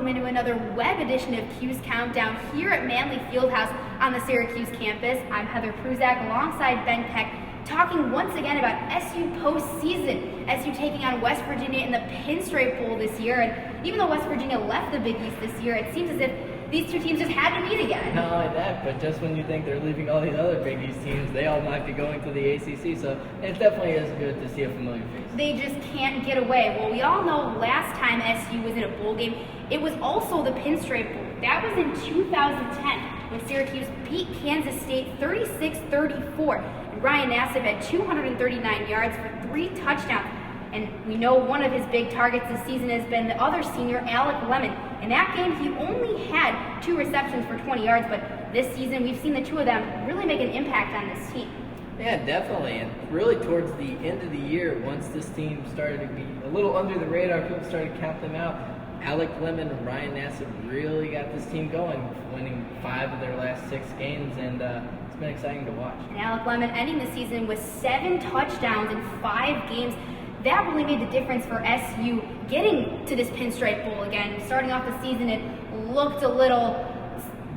welcome into another web edition of Cuse Countdown here at Manley Fieldhouse on the Syracuse campus. I'm Heather Prusak alongside Ben Peck, talking once again about SU postseason. SU taking on West Virginia in the Pinstripe Bowl this year, and even though West Virginia left the Big East this year, it seems as if these two teams just had to meet again. Not only that, but just when you think they're leaving all these other Big East teams, they all might be going to the ACC, so it definitely is good to see a familiar face. They just can't get away. Well, we all know last time SU was in a bowl game, it was also the Pinstripe Bowl. That was in 2010 when Syracuse beat Kansas State 36-34. And Ryan Nassib had 239 yards for 3 touchdowns. And we know one of his big targets this season has been the other senior, Alec Lemon. In that game, he only had 2 receptions for 20 yards, but this season we've seen the two of them really make an impact on this team. Yeah, definitely. And really towards the end of the year, once this team started to be a little under the radar, people started to count them out. Alec Lemon and Ryan Nassib really got this team going, winning 5 of their last 6 games, and it's been exciting to watch. And Alec Lemon ending the season with 7 touchdowns in 5 games. That really made the difference for SU getting to this Pinstripe Bowl again. Starting off the season, it looked a little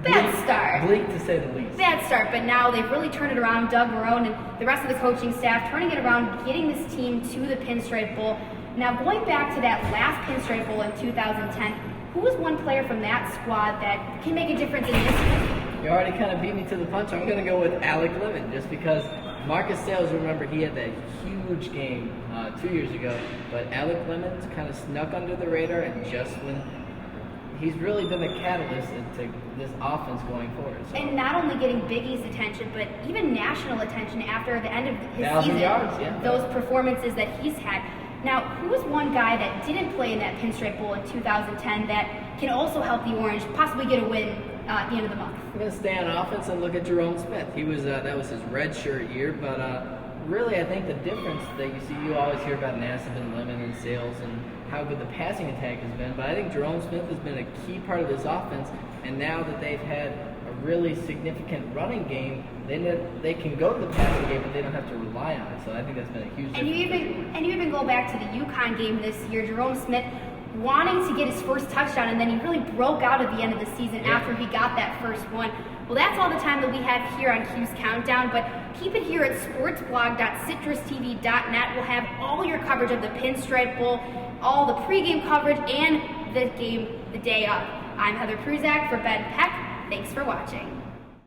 bad start. Bleak to say the least. Bad start, but now they've really turned it around. Doug Marone and the rest of the coaching staff turning it around, getting this team to the Pinstripe Bowl. Now, going back to that last Pinstripe Bowl in 2010, who was one player from that squad that can make a difference in this one? You already kind of beat me to the punch. I'm going to go with Alec Lemon, just because Marcus Sales, remember, he had that huge game 2 years ago, but Alec Lemon's kind of snuck under the radar, and just when he's really been the catalyst into this offense going forward. So. And not only getting Big East attention, but even national attention after the end of his 1,000 season. yards, yeah. Those performances that he's had. Now, who is one guy that didn't play in that Pinstripe Bowl in 2010 that can also help the Orange possibly get a win at the end of the month? I'm going to stay on offense and look at Jerome Smith. He was that was his redshirt year, but really I think the difference that you see, you always hear about Nassib and Lemon and Sales and how good the passing attack has been, but I think Jerome Smith has been a key part of this offense, and now that they've had a really significant running game, they can go to the passing game, but they don't have to rely on it, so I think that's been a huge difference. And you even go back to the UConn game this year, Jerome Smith wanting to get his first touchdown, and then he really broke out at the end of the season after he got that first one. Well, that's all the time that we have here on Cuse Countdown, but keep it here at sportsblog.citrustv.net. We'll have all your coverage of the Pinstripe Bowl, all the pregame coverage, and the game the day of. I'm Heather Prusak for Ben Peck. Thanks for watching.